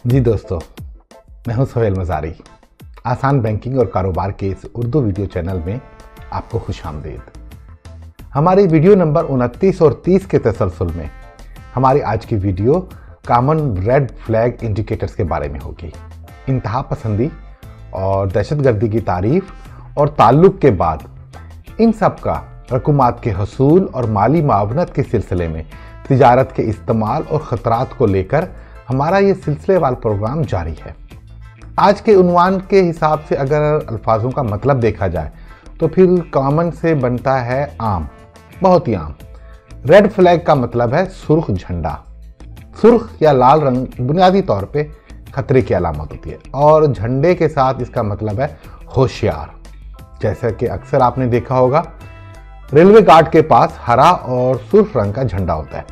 जी दोस्तों, मैं हूं सोहेल मज़ारी। आसान बैंकिंग और कारोबार के इस उर्दू वीडियो चैनल में आपको खुशामदीद। हमारी वीडियो नंबर 29 और 30 के तसलसल में हमारी आज की video common red flag indicators के बारे में होगी। इंतहा पसंदी और दहशतगर्दी की तारीफ और ताल्लुक के बाद इन सब का रकूमात के हसूल और माली मावनत के सिलसिले में तिजारत के इस्तेमाल और ख़तरात को लेकर हमारा ये सिलसिलेवार प्रोग्राम जारी है। आज के उन्वान के हिसाब से अगर अल्फाजों का मतलब देखा जाए तो फिर कॉमन से बनता है आम, बहुत ही आम। रेड फ्लैग का मतलब है सुर्ख झंडा। सुर्ख या लाल रंग बुनियादी तौर पे खतरे की अलामत होती है और झंडे के साथ इसका मतलब है होशियार। जैसा कि अक्सर आपने देखा होगा, रेलवे गार्ड के पास हरा और सुर्ख रंग का झंडा होता है।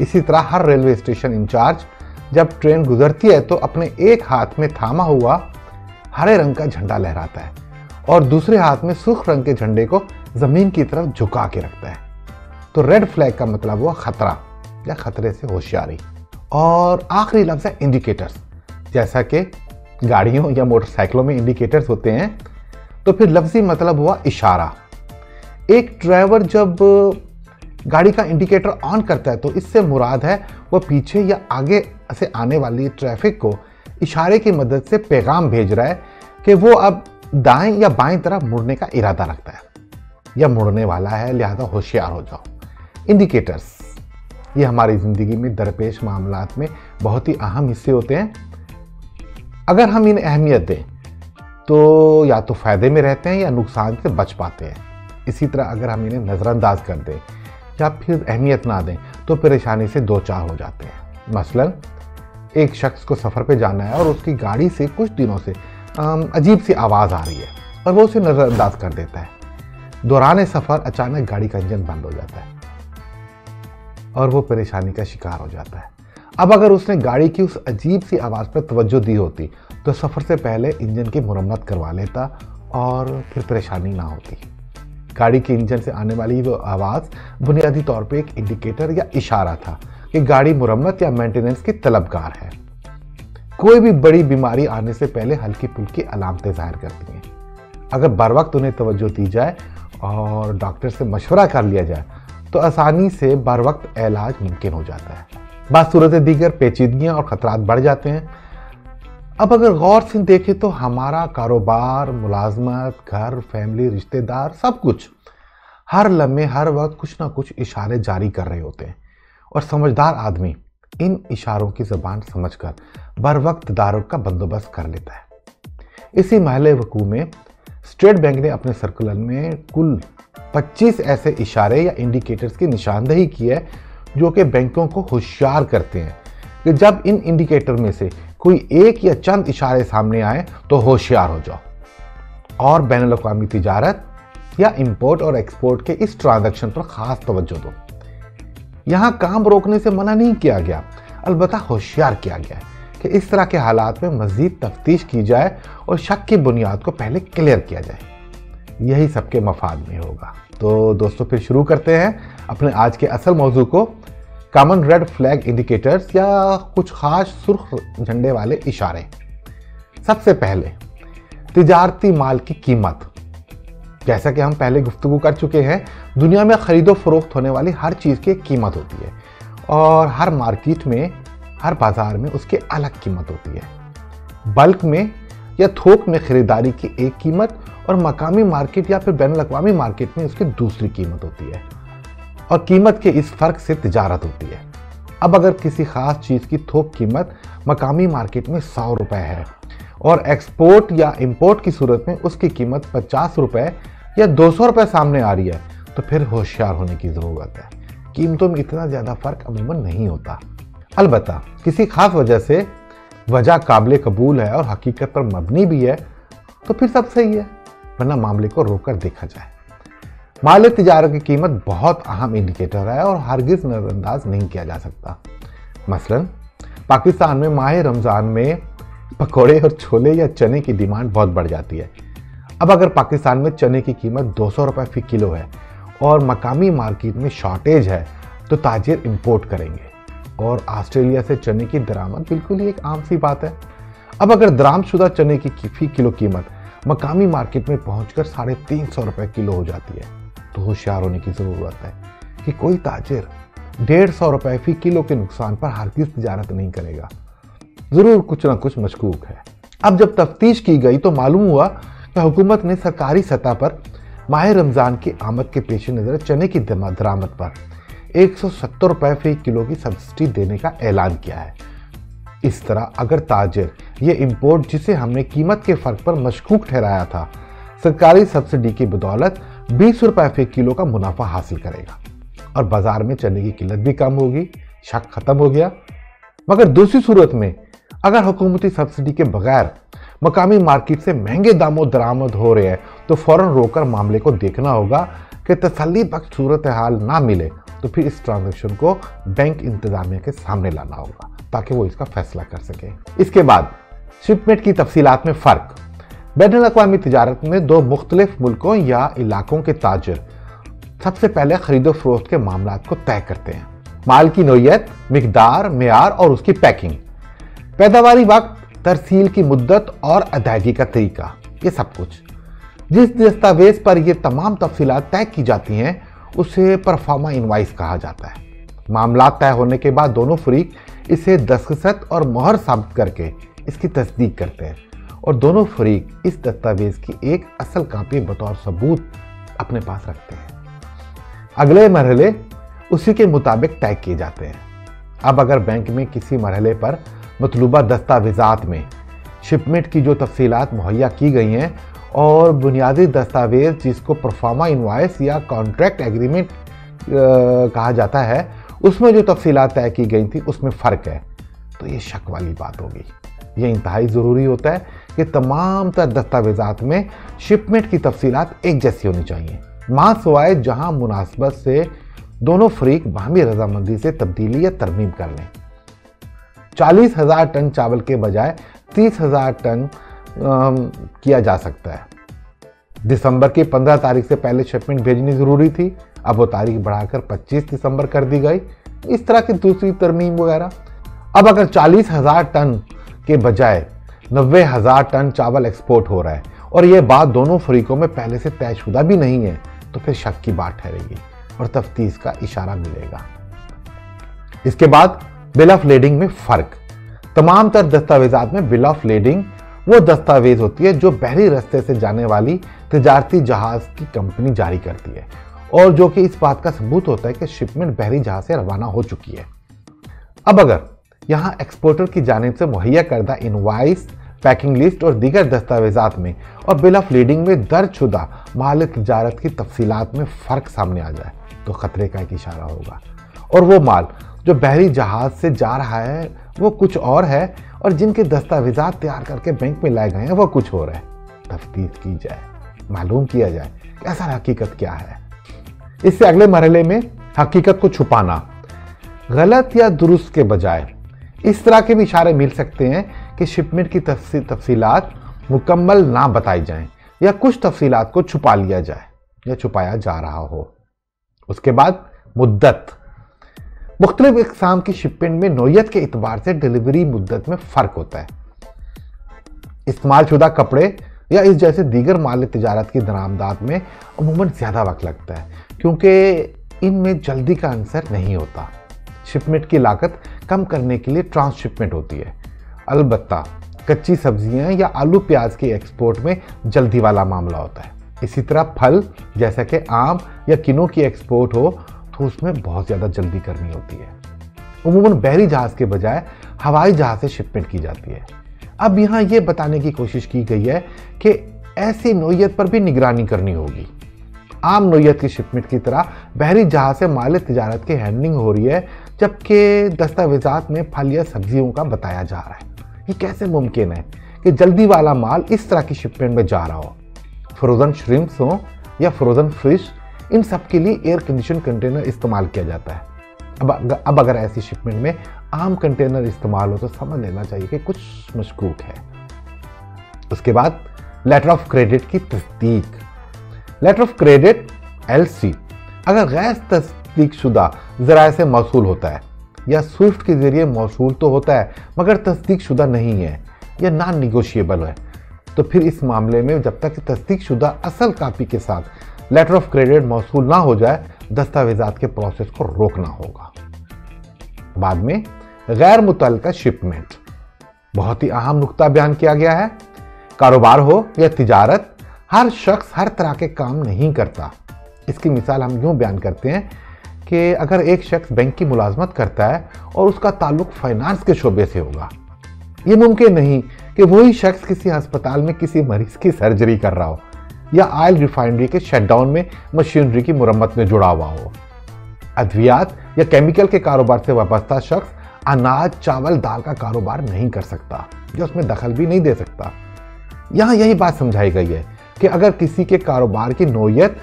इसी तरह हर रेलवे स्टेशन इंचार्ज जब ट्रेन गुजरती है तो अपने एक हाथ में थामा हुआ हरे रंग का झंडा लहराता है और दूसरे हाथ में सुर्ख रंग के झंडे को जमीन की तरफ झुका के रखता है। तो रेड फ्लैग का मतलब हुआ खतरा या खतरे से होशियारी। और आखिरी लफ्ज है इंडिकेटर्स। जैसा कि गाड़ियों या मोटरसाइकिलों में इंडिकेटर्स होते हैं, तो फिर लफ्जी मतलब हुआ इशारा। एक ड्राइवर जब गाड़ी का इंडिकेटर ऑन करता है तो इससे मुराद है वो पीछे या आगे से आने वाली ट्रैफिक को इशारे की मदद से पैगाम भेज रहा है कि वो अब दाएं या बाएं तरफ मुड़ने का इरादा रखता है या मुड़ने वाला है, लिहाजा होशियार हो जाओ। इंडिकेटर्स ये हमारी ज़िंदगी में दरपेश मामलात में बहुत ही अहम हिस्से होते हैं। अगर हम इन्हें अहमियत दें तो या तो फ़ायदे में रहते हैं या नुकसान से बच पाते हैं। इसी तरह अगर हम इन्हें नज़रअंदाज कर दें या फिर अहमियत ना दें तो परेशानी से दो चार हो जाते हैं। मसलन एक शख्स को सफ़र पे जाना है और उसकी गाड़ी से कुछ दिनों से अजीब सी आवाज़ आ रही है और वो उसे नज़रअंदाज कर देता है। दौरान सफ़र अचानक गाड़ी का इंजन बंद हो जाता है और वो परेशानी का शिकार हो जाता है। अब अगर उसने गाड़ी की उस अजीब सी आवाज़ पर तवज्जो दी होती तो सफ़र से पहले इंजन की मुरम्मत करवा लेता और फिर परेशानी ना होती। गाड़ी के इंजन से आने वाली वो आवाज़ बुनियादी तौर पे एक इंडिकेटर या इशारा था कि गाड़ी मुरम्मत या मेंटेनेंस की तलबगार है। कोई भी बड़ी बीमारी आने से पहले हल्की फुल्की अलामतें जाहिर करती हैं। अगर बर वक्त उन्हें तवज्जो दी जाए और डॉक्टर से मशवरा कर लिया जाए तो आसानी से बर वक्त इलाज मुमकिन हो जाता है। बात सूरत दीगर पेचीदगियाँ और ख़तरात बढ़ जाते हैं। अब अगर गौर से देखें तो हमारा कारोबार, मुलाजमत, घर, फैमिली, रिश्तेदार, सब कुछ हर लम्हे हर वक्त कुछ ना कुछ इशारे जारी कर रहे होते हैं और समझदार आदमी इन इशारों की ज़बान समझकर बर वक्त दारुक का बंदोबस्त कर लेता है। इसी महले वकूअ में स्टेट बैंक ने अपने सर्कुलर में कुल 25 ऐसे इशारे या इंडिकेटर्स की निशानदेही की है जो कि बैंकों को होशियार करते हैं कि जब इन इंडिकेटर में से कोई एक या चंद इशारे सामने आए तो होशियार हो जाओ और बैनुल-अक़वामी तिजारत या इंपोर्ट और एक्सपोर्ट के इस ट्रांजैक्शन पर खास तवज्जो दो। यहाँ काम रोकने से मना नहीं किया गया, अलबत्ता होशियार किया गया कि इस तरह के हालात में मज़ीद तफ्तीश की जाए और शक की बुनियाद को पहले क्लियर किया जाए। यही सबके मफाद में होगा। तो दोस्तों, फिर शुरू करते हैं अपने आज के असल मौजू को, कॉमन रेड फ्लैग इंडिकेटर्स या कुछ खास सुर्ख झंडे वाले इशारे। सबसे पहले तिजारती माल की कीमत। जैसा कि हम पहले गुफ्तगू कर चुके हैं, दुनिया में खरीदो फरोख्त होने वाली हर चीज़ की एक कीमत होती है और हर मार्केट में, हर बाजार में उसकी अलग कीमत होती है। बल्क में या थोक में खरीदारी की एक कीमत और मकामी मार्केट या फिर बैनुल-अक़वामी मार्केट में उसकी दूसरी कीमत होती है और कीमत के इस फ़र्क से तिजारत होती है। अब अगर किसी ख़ास चीज़ की थोक कीमत मकामी मार्केट में 100 रुपये है और एक्सपोर्ट या इंपोर्ट की सूरत में उसकी कीमत 50 रुपये या 200 रुपये सामने आ रही है तो फिर होशियार होने की ज़रूरत है। कीमतों में इतना ज़्यादा फ़र्क अमूमन नहीं होता। अलबत्ता किसी ख़ास वजह से वजह काबिल कबूल है और हकीकत पर मबनी भी है तो फिर सब सही है, वरना मामले को रोक कर देखा जाए। माल तिजारत की कीमत बहुत अहम इंडिकेटर है और हरगिज़ नज़रअंदाज नहीं किया जा सकता। मसलन पाकिस्तान में माह रमज़ान में पकौड़े और छोले या चने की डिमांड बहुत बढ़ जाती है। अब अगर पाकिस्तान में चने की कीमत 200 रुपये फ़ी किलो है और मकामी मार्केट में शॉर्टेज है तो ताजिर इंपोर्ट करेंगे और ऑस्ट्रेलिया से चने की दरामद बिल्कुल ही एक आम सी बात है। अब अगर दरामदशुदा चने की फी किलो कीमत मकामी मार्केट में पहुंचकर 350 रुपए किलो हो जाती है तो होशियार होने की जरूरत है कि कोई ताजिर 150 रुपए फी किलो के नुकसान पर हरगिज़ तिजारत नहीं करेगा। जरूर कुछ ना कुछ मशकूक है। अब जब तफ्तीश की गई तो मालूम हुआ कि हुकूमत ने सरकारी सतह पर माह रमज़ान की आमद के पेश नज़र चने की दरामद पर 170 रुपए फी किलो की सब्सिडी देने का ऐलान किया है। इस तरह अगर ताजिर ये इंपोर्ट जिसे हमने कीमत के फ़र्क पर मशकूक ठहराया था, सरकारी सब्सिडी की बदौलत 20 रुपए फी किलो का मुनाफा हासिल करेगा और बाजार में चने की किल्लत भी कम होगी, शक खत्म हो गया। मगर दूसरी सूरत में अगर हुकूमती सब्सिडी के बगैर मकामी मार्केट से महंगे दामों दरामद हो रहे हैं तो फौरन रोककर मामले को देखना होगा कि तसल्ली बख्श सूरत हाल ना मिले तो फिर इस ट्रांजैक्शन को बैंक इंतजामिया के सामने लाना होगा ताकि वो इसका फैसला कर सके। इसके बाद शिपमेंट की तफसीलात में फ़र्क। बैनुल अक़वामी तिजारत में दो मुख्तलिफ मुल्कों या इलाकों के ताजिर सबसे पहले खरीदो फरोख्त के मामलात को तय करते हैं। माल की नौइयत, मिकदार, मेयार और उसकी पैकिंग, पैदावारी वक्त, तरसील की मुद्दत और अदायगी का तरीका, ये सब कुछ। जिस दस्तावेज पर ये तमाम तफसीलात तय की जाती हैं उसे परफॉर्मा इनवाइस कहा जाता है। मामलात तय होने के बाद दोनों फरीक इसे दस्तखत और मोहर साबित करके इसकी तस्दीक करते हैं और दोनों फरीक इस दस्तावेज की एक असल कापी बतौर सबूत अपने पास रखते हैं। अगले मरहले उसी के मुताबिक तय किए जाते हैं। अब अगर बैंक में किसी मरहले पर मतलूबा दस्तावेज़ात में शिपमेंट की जो तफसीलात मुहैया की गई हैं और बुनियादी दस्तावेज जिसको परफॉर्मा इनवाइस या कॉन्ट्रैक्ट एग्रीमेंट कहा जाता है उसमें जो तफसीलात तय की गई थी उसमें फ़र्क है तो ये शक वाली बात होगी। ये इंतहाई ज़रूरी होता है कि तमाम तर दस्तावेज़ात में शिपमेंट की तफसीलात एक जैसी होनी चाहिए, मां सिवाय जहां मुनासबत से दोनों फरीक बाहमी रजामंदी से तब्दीली या तरमीम कर लें। 40,000 टन चावल के बजाय 30,000 टन किया जा सकता है। दिसंबर की 15 तारीख से पहले शिपमेंट भेजनी ज़रूरी थी, अब वो तारीख बढ़ाकर 25 दिसंबर कर दी गई। इस तरह की दूसरी तरमीम वगैरह। अब अगर 40,000 टन के बजाय 90,000 टन चावल एक्सपोर्ट हो रहा है और ये बात दोनों फरीकों में पहले से तयशुदा भी नहीं है तो फिर शक की बात ठहरेगी और तफ्तीश का इशारा मिलेगा। इसके बाद बिल ऑफ लेडिंग में फ़र्क। तमाम तर दस्तावेजात में बिल ऑफ लेडिंग वो दस्तावेज होती है जो बहरी रास्ते से जाने वाली तिजारती जहाज की कंपनी जारी करती है और जो कि इस बात का सबूत होता है कि शिपमेंट बहरी जहाज से रवाना हो चुकी है। अब अगर यहाँ एक्सपोर्टर की जानिब से मुहैया करदा इनवाइस, पैकिंग लिस्ट और दीगर दस्तावेजात में और बिल ऑफ लीडिंग में दर्ज शुदा माल तिजारत की तफसीलात में फ़र्क सामने आ जाए तो ख़तरे का एक इशारा होगा और वो माल जो बहरी जहाज से जा रहा है वो कुछ और है और जिनके दस्तावेजात तैयार करके बैंक में लाए गए हैं वो कुछ और है। तफ्तीश की जाए, मालूम किया जाए कि असल हकीकत क्या है। इससे अगले मरहले में हकीकत को छुपाना, गलत या दुरुस्त के बजाय इस तरह के भी इशारे मिल सकते हैं कि शिपमेंट की तफसीलात मुकम्मल ना बताई जाएं या कुछ तफसीलात को छुपा लिया जाए या छुपाया जा रहा हो। उसके बाद मुद्दत। मुख्तलिफ इक़साम की शिपमेंट में नौइयत के एतबार से डिलीवरी मुद्दत में फ़र्क होता है। इस्तेमाल शुदा कपड़े या इस जैसे दीगर माल तिजारत की दरामदात में अमूमन ज़्यादा वक्त लगता है क्योंकि इनमें जल्दी का अंसर नहीं होता। शिपमेंट की लागत कम करने के लिए ट्रांसशिपमेंट होती है। अलबत्ता कच्ची सब्जियां या आलू प्याज के एक्सपोर्ट में जल्दी वाला मामला होता है। इसी तरह फल जैसा कि आम या किन्नू की एक्सपोर्ट हो तो उसमें बहुत ज़्यादा जल्दी करनी होती है। उमूमन बहरी जहाज़ के बजाय हवाई जहाज़ से शिपमेंट की जाती है। अब यहाँ ये बताने की कोशिश की गई है कि ऐसी नौइयत पर भी निगरानी करनी होगी। आम नौइयत की शिपमेंट की तरह बहरी जहाज़ से माल तिजारत की हैंडलिंग हो रही है जबकि दस्तावेजात में फल या सब्जियों का बताया जा रहा है। ये कैसे मुमकिन है कि जल्दी वाला माल इस तरह की शिपमेंट में जा रहा हो? फ्रोज़न श्रिम्प्स हो या फ्रोज़न फिश, इन सब के लिए एयर कंडीशन कंटेनर इस्तेमाल किया जाता है। अब अगर ऐसी शिपमेंट में आम कंटेनर इस्तेमाल हो तो समझ लेना चाहिए कि कुछ मशकूक है। उसके बाद लेटर ऑफ क्रेडिट की तस्दीक। लेटर ऑफ क्रेडिट LC अगर गैर तस्दीक शुदा ज़राए से मौसूल होता है या स्विफ्ट के जरिए मौसूल तो होता है मगर तस्दीक शुदा नहीं है या नॉन निगोशिएबल है, तो फिर इस मामले में जब तक तस्दीक शुदा असल कापी के साथ लेटर ऑफ क्रेडिट मौसूल ना हो जाए, दस्तावेजात के प्रोसेस को रोकना होगा। बाद में गैर मुतल्लिका शिपमेंट, बहुत ही अहम नुक्ता बयान किया गया है। कारोबार हो या तिजारत, हर शख्स हर तरह के काम नहीं करता। इसकी मिसाल हम यूं बयान करते हैं कि अगर एक शख्स बैंक की मुलाजमत करता है और उसका ताल्लुक फाइनेंस के शोबे से होगा, ये मुमकिन नहीं कि वही शख्स किसी अस्पताल में किसी मरीज की सर्जरी कर रहा हो या ऑयल रिफाइनरी के शटडाउन में मशीनरी की मुरम्मत में जुड़ा हुआ हो। अद्वियात या केमिकल के कारोबार से वाबस्ता शख्स अनाज, चावल, दाल का कारोबार नहीं कर सकता या उसमें दखल भी नहीं दे सकता। यहाँ यही बात समझाई गई है कि अगर किसी के कारोबार की नौयत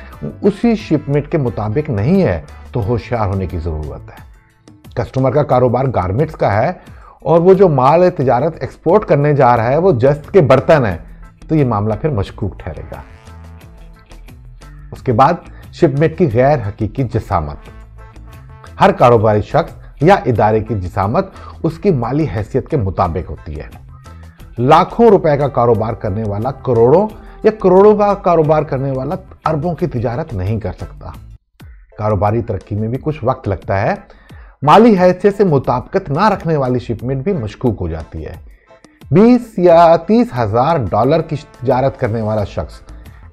उसी शिपमेंट के मुताबिक नहीं है तो होशियार होने की ज़रूरत है। कस्टमर का कारोबार गारमेंट्स का है और वो जो माल तिजारत एक्सपोर्ट करने जा रहा है वो जस्त के बर्तन है, तो ये मामला फिर मशकूक ठहरेगा। उसके बाद शिपमेंट की गैर हकीकी जिसामत। हर कारोबारी शख्स या इदारे की जिसामत उसकी माली हैसियत के मुताबिक होती है। लाखों रुपए का कारोबार करने वाला करोड़ों या करोड़ों का कारोबार करने वाला अरबों की तिजारत नहीं कर सकता। कारोबारी तरक्की में भी कुछ वक्त लगता है। माली हैसियत से मुताबिकत ना रखने वाली शिपमेंट भी मशकूक हो जाती है। 20 या 30 हजार डॉलर की तिजारत करने वाला शख्स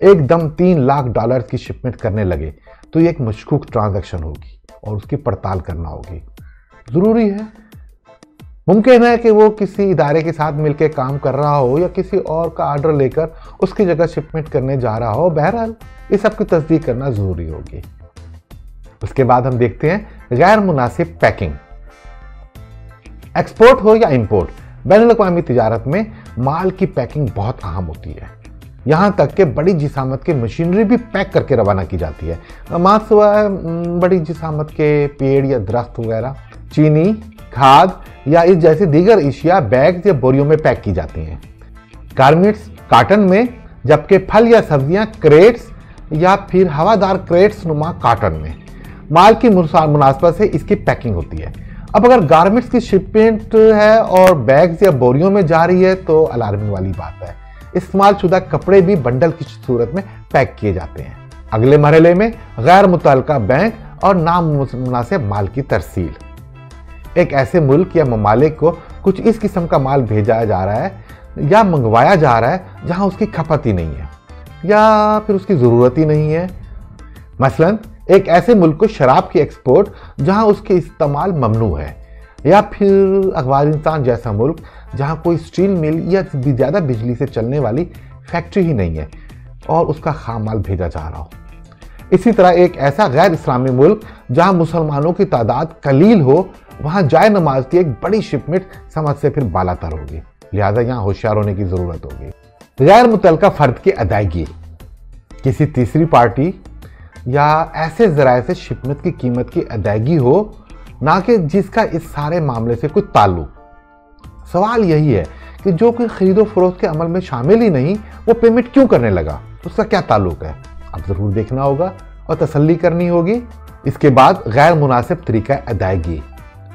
एकदम 3 लाख डॉलर की शिपमेंट करने लगे तो ये एक मशकूक ट्रांजैक्शन होगी और उसकी पड़ताल करना होगी। जरूरी है, मुमकिन है कि वो किसी इदारे के साथ मिलकर काम कर रहा हो या किसी और का ऑर्डर लेकर उसकी जगह शिपमेंट करने जा रहा हो। बहरहाल इस सब की तस्दीक करना जरूरी होगी। उसके बाद हम देखते हैं गैर मुनासिब पैकिंग। एक्सपोर्ट हो या इंपोर्ट, बैनुल-अक़वामी तिजारत में माल की पैकिंग बहुत अहम होती है। यहाँ तक कि बड़ी जिसामत की मशीनरी भी पैक करके रवाना की जाती है। मासिवा बड़ी जिसामत के पेड़ या दरख्त वगैरह, चीनी, खाद या इस जैसी दीगर इशिया बैग्स या बोरियों में पैक की जाती हैं। गारमेंट्स काटन में, जबकि फल या सब्जियां क्रेट्स या फिर हवादार क्रेट्स नुमा काटन में। माल की मुनासबत से इसकी पैकिंग होती है। अब अगर गारमेंट्स की शिपमेंट है और बैग्स या बोरियों में जा रही है तो अलार्मिंग वाली बात है। इस्तेमाल शुदा कपड़े भी बंडल की सूरत में पैक किए जाते हैं। अगले मरहले में गैर मुतल्लिका बैंक और नामुनासिब माल की तरसील। एक ऐसे मुल्क या ममालिक को कुछ इस किस्म का माल भेजा जा रहा है या मंगवाया जा रहा है जहां उसकी खपत ही नहीं है या फिर उसकी ज़रूरत ही नहीं है। मसलन एक ऐसे मुल्क को शराब की एक्सपोर्ट जहां उसके इस्तेमाल ममनू है, या फिर अफगानिस्तान जैसा मुल्क जहां कोई स्टील मिल या ज़्यादा बिजली से चलने वाली फैक्ट्री ही नहीं है और उसका खाम माल भेजा जा रहा हो। इसी तरह एक ऐसा गैर इस्लामी मुल्क जहां मुसलमानों की तादाद कलील हो, वहां जाए नमाज की एक बड़ी शिपमेंट समझ से फिर बालातर होगी। लिहाजा यहाँ होशियार होने की जरूरत होगी। गैर मुतल्लिका फर्द की अदायगी, किसी तीसरी पार्टी या ऐसे जराए से शिपमेंट की कीमत की अदायगी हो, ना कि जिसका इस सारे मामले से कोई ताल्लुक। सवाल यही है कि जो कोई खरीदो फरोख्त के अमल में शामिल ही नहीं, वो पेमेंट क्यों करने लगा, उसका क्या ताल्लुक है? अब जरूर देखना होगा और तसल्ली करनी होगी। इसके बाद गैर मुनासिब तरीका अदायगी।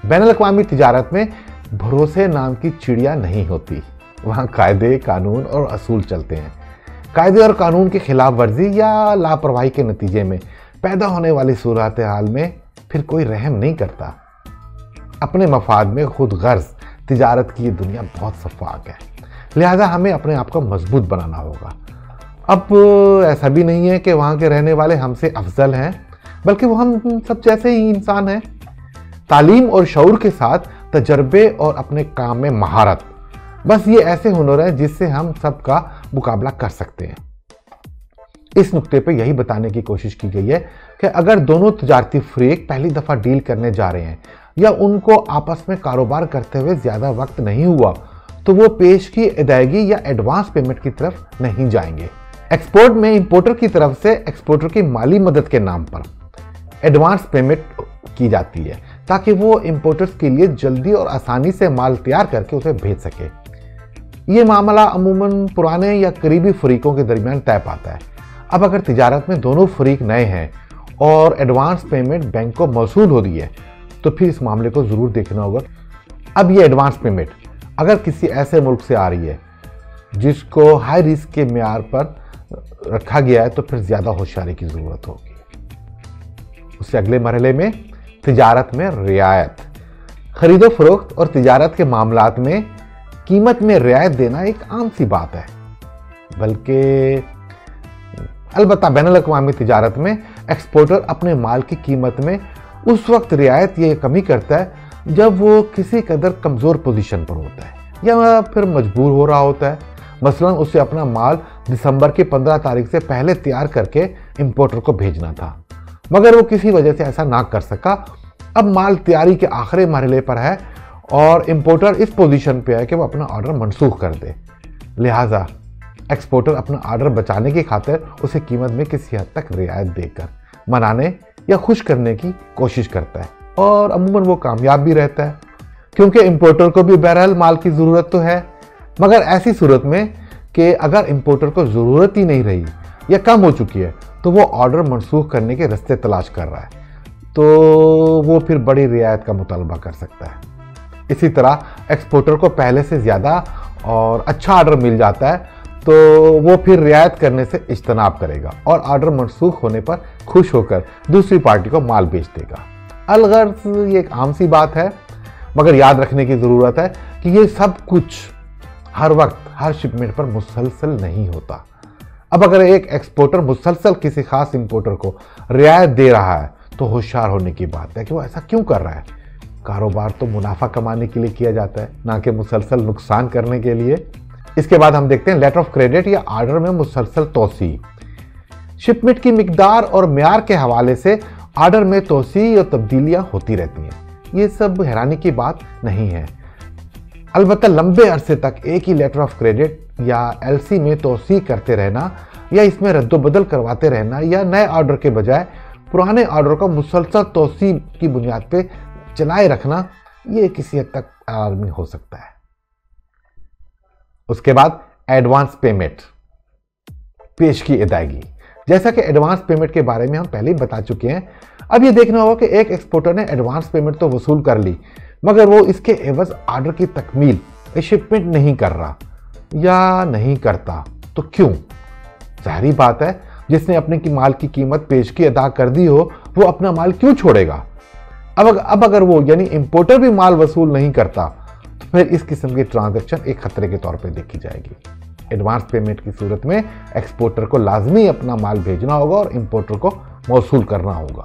बैनुल-अक़वामी तिजारत में भरोसे नाम की चिड़िया नहीं होती। वहाँ कायदे, कानून और असूल चलते हैं। कायदे और कानून की खिलाफ वर्जी या लापरवाही के नतीजे में पैदा होने वाली सूरत हाल में फिर कोई रहम नहीं करता। अपने मफाद में खुद गर्ज तिजारत की ये दुनिया बहुत शफ़ाफ़ है, लिहाजा हमें अपने आप को मजबूत बनाना होगा। अब ऐसा भी नहीं है कि वहाँ के रहने वाले हमसे अफजल हैं, बल्कि वो हम सब जैसे ही इंसान हैं। तालीम और शऊर के साथ तजर्बे और अपने काम में महारत, बस ये ऐसे हुनर है जिससे हम सबका मुकाबला कर सकते हैं। इस नुक्ते पे यही बताने की कोशिश की गई है कि अगर दोनों तजारती फरीक पहली दफ़ा डील करने जा रहे हैं या उनको आपस में कारोबार करते हुए ज़्यादा वक्त नहीं हुआ तो वो पेश की अदायगी या एडवांस पेमेंट की तरफ नहीं जाएंगे। एक्सपोर्ट में इंपोर्टर की तरफ से एक्सपोर्टर की माली मदद के नाम पर एडवांस पेमेंट की जाती है ताकि वो इंपोर्टर्स के लिए जल्दी और आसानी से माल तैयार करके उसे भेज सके। ये मामला अमूमन पुराने या करीबी फरीकों के दरमियान तय पाता है। अब अगर तिजारत में दोनों फरीक नए हैं और एडवांस पेमेंट बैंक को मौसूल हो रही है तो फिर इस मामले को ज़रूर देखना होगा। अब ये एडवांस पेमेंट अगर किसी ऐसे मुल्क से आ रही है जिसको हाई रिस्क के म्यार पर रखा गया है, तो फिर ज़्यादा होशियारी की ज़रूरत होगी। उससे अगले मरहले में तिजारत में रियायत। खरीदो फरोख्त और तिजारत के मामलात में कीमत में रियायत देना एक आम सी बात है, बल्कि अलबत्ता बैनुल अक़वामी तिजारत में एक्सपोर्टर अपने माल की कीमत में उस वक्त रियायत ये कमी करता है जब वो किसी कदर कमज़ोर पोजीशन पर होता है या फिर मजबूर हो रहा होता है। मसलन उसे अपना माल दिसंबर की 15 तारीख से पहले तैयार करके इंपोर्टर को भेजना था, मगर वो किसी वजह से ऐसा ना कर सका। अब माल तैयारी के आखिरी मरहले पर है और इंपोर्टर इस पोजीशन पे है कि वो अपना ऑर्डर मनसूख कर दे। लिहाजा एक्सपोर्टर अपना ऑर्डर बचाने की खातिर उसे कीमत में किसी हद तक रियायत देकर मनाने या खुश करने की कोशिश करता है और अमूमन वो कामयाब भी रहता है, क्योंकि इंपोर्टर को भी बहरहाल माल की ज़रूरत तो है। मगर ऐसी सूरत में कि अगर इंपोर्टर को ज़रूरत ही नहीं रही या कम हो चुकी है तो वो ऑर्डर मनसूख करने के रास्ते तलाश कर रहा है, तो वो फिर बड़ी रियायत का मुतालबा कर सकता है। इसी तरह एक्सपोर्टर को पहले से ज़्यादा और अच्छा ऑर्डर मिल जाता है तो वो फिर रियायत करने से इज्तनाब करेगा और ऑर्डर मनसूख होने पर खुश होकर दूसरी पार्टी को माल बेच देगा। अलगर्ज़ ये एक आम सी बात है, मगर याद रखने की ज़रूरत है कि ये सब कुछ हर वक्त हर शिपमेंट पर मुसलसल नहीं होता। अब अगर एक एक्सपोर्टर मुसलसल किसी खास इंपोर्टर को रियायत दे रहा है तो होशियार होने की बात है कि वो ऐसा क्यों कर रहा है। कारोबार तो मुनाफा कमाने के लिए किया जाता है, ना कि मुसलसल नुकसान करने के लिए। इसके बाद हम देखते हैं लेटर ऑफ क्रेडिट या ऑर्डर में मुसलसल तोसी। शिपमेंट की मिकदार और म्यार के हवाले से ऑर्डर में तोसी और तब्दीलियां होती रहती हैं। ये सब हैरानी की बात नहीं है। अलबत्ता लंबे अरसे तक एक ही लेटर ऑफ क्रेडिट या एलसी में तोसी करते रहना या इसमें रद्दोबदल करवाते रहना या नए ऑर्डर के बजाय पुराने ऑर्डर को मुसलसल तोसी की बुनियाद पे चलाए रखना, ये किसी हद तक आलमी हो सकता है। उसके बाद एडवांस पेमेंट, पेश की अदायगी। जैसा कि एडवांस पेमेंट के बारे में हम पहले ही बता चुके हैं, अब ये देखना होगा कि एक एक्सपोर्टर ने एडवांस पेमेंट तो वसूल कर ली, मगर वो इसके एवज ऑर्डर की तकमील शिपमेंट नहीं कर रहा या नहीं करता, तो क्यों? जाहिर बात है, जिसने अपने की माल की कीमत पेश की अदा कर दी हो वो अपना माल क्यों छोड़ेगा। अब अगर वो यानी इंपोर्टर भी माल वसूल नहीं करता तो फिर इस किस्म की ट्रांजैक्शन एक खतरे के तौर पे देखी जाएगी। एडवांस पेमेंट की सूरत में एक्सपोर्टर को लाजमी अपना माल भेजना होगा और इंपोर्टर को मौसूल करना होगा।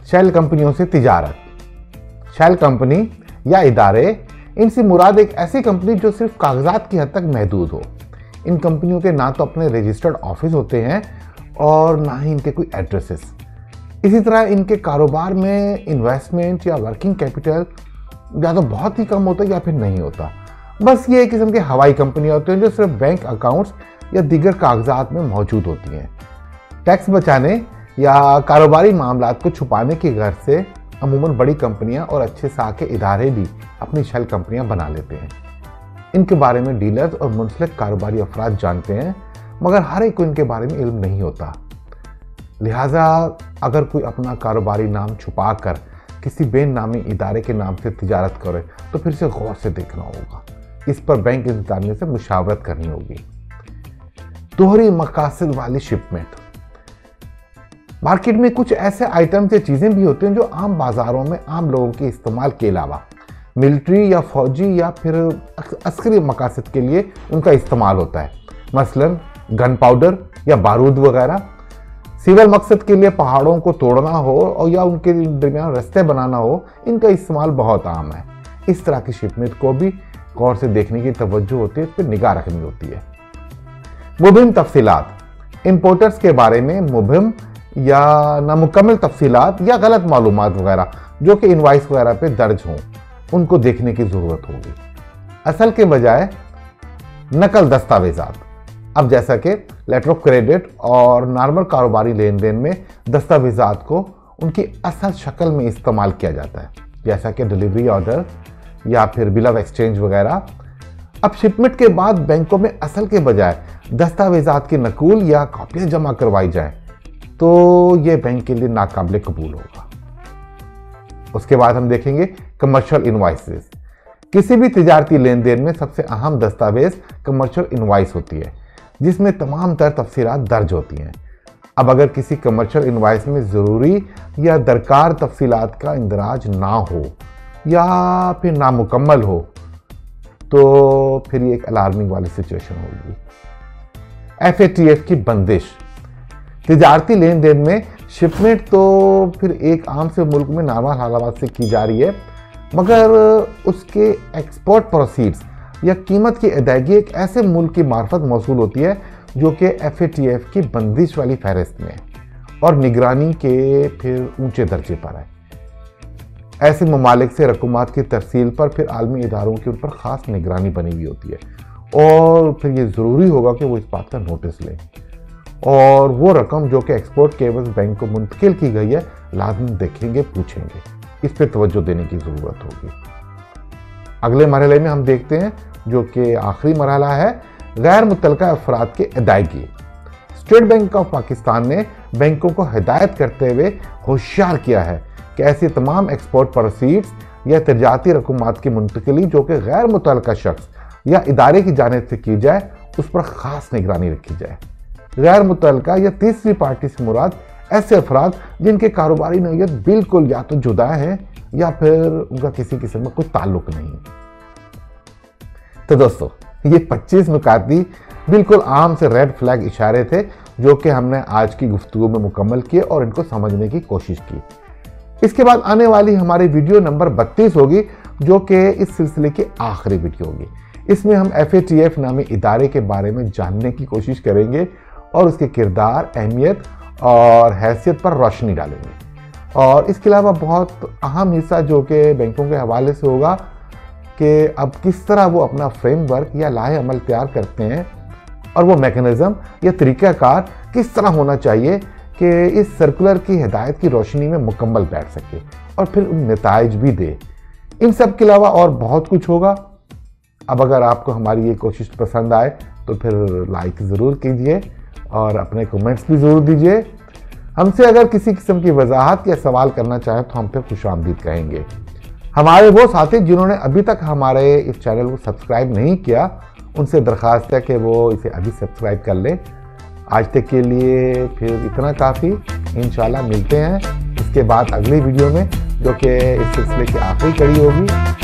शेल कंपनियों से तिजारत। शेल कंपनी या इदारे, इनसे मुराद एक ऐसी कंपनी जो सिर्फ कागजात की हद तक महदूद हो। इन कंपनियों के ना तो अपने रजिस्टर्ड ऑफिस होते हैं और ना ही इनके कोई एड्रेसेस। इसी तरह इनके कारोबार में इन्वेस्टमेंट या वर्किंग कैपिटल या तो बहुत ही कम होता है या फिर नहीं होता। बस ये एक किस्म के हवाई कंपनियां होती हैं जो सिर्फ बैंक अकाउंट्स या दीगर कागजात में मौजूद होती हैं। टैक्स बचाने या कारोबारी मामलात को छुपाने की गर्ज से अमूमन बड़ी कंपनियां और अच्छे साखे इदारे भी अपनी शेल कंपनियां बना लेते हैं। इनके बारे में डीलर्स और मुंसलिक कारोबारी अफराद जानते हैं, मगर हर एक को इनके बारे में इल्म नहीं होता। लिहाजा अगर कोई अपना कारोबारी नाम छुपा कर किसी बेनामी इदारे के नाम से तिजारत करे तो फिर से गौर से देखना होगा। इस पर बैंक इंतजामिया से मुशावरत करनी होगी। दोहरी मकासद वाली शिपमेंट। मार्केट में कुछ ऐसे आइटम्स या चीज़ें भी होती हैं जो आम बाजारों में आम लोगों के इस्तेमाल के अलावा मिलिट्री या फौजी या फिर अस्करी मकासद के लिए उनका इस्तेमाल होता है। मसलन गन पाउडर या बारूद वगैरह। सिविल मकसद के लिए पहाड़ों को तोड़ना हो और या उनके दरमियान रास्ते बनाना हो, इनका इस्तेमाल बहुत आम है। इस तरह की शिपमेंट को भी गौर से देखने की तवज्जो होती है, इस पर निगाह रखनी होती है। मुबहिम तफसीलात। इंपोर्टर्स के बारे में मुबहिम या नामुकम्मल तफसीलात या गलत मालूमात वगैरह जो कि इनवाइस वगैरह पे दर्ज हों, उनको देखने की ज़रूरत होगी, असल के बजाय नकल दस्तावेज़ात। अब जैसा कि लेटर ऑफ क्रेडिट और नॉर्मल कारोबारी लेन देन में दस्तावेज़ात को उनकी असल शक्ल में इस्तेमाल किया जाता है, जैसा कि डिलीवरी ऑर्डर या फिर बिल ऑफ एक्सचेंज वगैरह। अब शिपमेंट के बाद बैंकों में असल के बजाय दस्तावेज़ात की नकूल या कॉपियाँ जमा करवाई जाए तो ये बैंक के लिए नाकाबिले कबूल होगा। उसके बाद हम देखेंगे कमर्शियल इनवॉइसेस। किसी भी तिजारती लेन देन में सबसे अहम दस्तावेज कमर्शियल इनवॉइस होती है, जिसमें तमाम तर तफसीलात दर्ज होती हैं। अब अगर किसी कमर्शियल इनवॉइस में ज़रूरी या दरकार तफसीलात का इंदराज ना हो या फिर नामुकम्मल हो तो फिर ये एक अलार्मिंग वाली सिचुएशन होगी। FATF की बंदिश। तिजारती लेन देन में शिपमेंट तो फिर एक आम से मुल्क में नॉर्मल हालात से की जा रही है, मगर उसके एक्सपोर्ट प्रोसीड्स या कीमत की अदायगी एक ऐसे मुल्क की मार्फत मौसूल होती है जो कि FATF की बंदिश वाली फहरिस्त में और निगरानी के फिर ऊंचे दर्जे पर है। ऐसे ममालिक से रकूमात की तरसील पर फिर आलमी इदारों की उन पर ख़ास निगरानी बनी हुई होती है और फिर ये ज़रूरी होगा कि वो इस बात का नोटिस लें और वो रकम जो कि एक्सपोर्ट केबल्स बैंक को मुंतकिल की गई है लाजमी देखेंगे, पूछेंगे। इस पर तवज्जो देने की ज़रूरत होगी। अगले मरहले में हम देखते हैं जो कि आखिरी मरहला है, गैर मुतल्लका अफराद की अदायगी। स्टेट बैंक ऑफ पाकिस्तान ने बैंकों को हिदायत करते हुए होशियार किया है कि ऐसी तमाम एक्सपोर्ट प्रोसीड्स या तिजारती रकूमात की मुंतकिली जो कि गैर मुतल्लका शख्स या इदारे की जानिब से की जाए उस पर ख़ास निगरानी रखी जाए। गैर मुतल्लका या तीसरी पार्टी से मुराद ऐसे अफराद जिनके कारोबारी नौयत बिल्कुल या तो जुदा है या फिर उनका किसी किस्म में कोई ताल्लुक नहीं। तो दोस्तों, ये 25 नुकाती बिल्कुल आम से रेड फ्लैग इशारे थे जो कि हमने आज की गुफ्तगू में मुकम्मल किए और इनको समझने की कोशिश की। इसके बाद आने वाली हमारी वीडियो नंबर 32 होगी जो कि इस सिलसिले की आखिरी वीडियो होगी। इसमें हम FATF नामी इदारे के बारे में जानने की कोशिश करेंगे और उसके किरदार, अहमियत और हैसियत पर रोशनी डालेंगे। और इसके अलावा बहुत अहम हिस्सा जो कि बैंकों के हवाले से होगा कि अब किस तरह वो अपना फ्रेमवर्क या लाहे अमल तैयार करते हैं और वो मैकेनिज़्म या तरीक़ाकार किस तरह होना चाहिए कि इस सर्कुलर की हिदायत की रोशनी में मुकम्मल बैठ सके और फिर उन नताइज भी दे। इन सब के अलावा और बहुत कुछ होगा। अब अगर आपको हमारी ये कोशिश पसंद आए तो फिर लाइक ज़रूर कीजिए और अपने कमेंट्स भी ज़रूर दीजिए। हमसे अगर किसी किस्म की वजाहत या सवाल करना चाहें तो हम फिर खुशामदीद कहेंगे। हमारे वो साथी जिन्होंने अभी तक हमारे इस चैनल को सब्सक्राइब नहीं किया, उनसे दरख्वास्त है कि वो इसे अभी सब्सक्राइब कर लें। आज तक के लिए फिर इतना काफ़ी। इंशाल्लाह मिलते हैं इसके बाद अगली वीडियो में जो कि इस सिलसिले की आखिरी कड़ी होगी।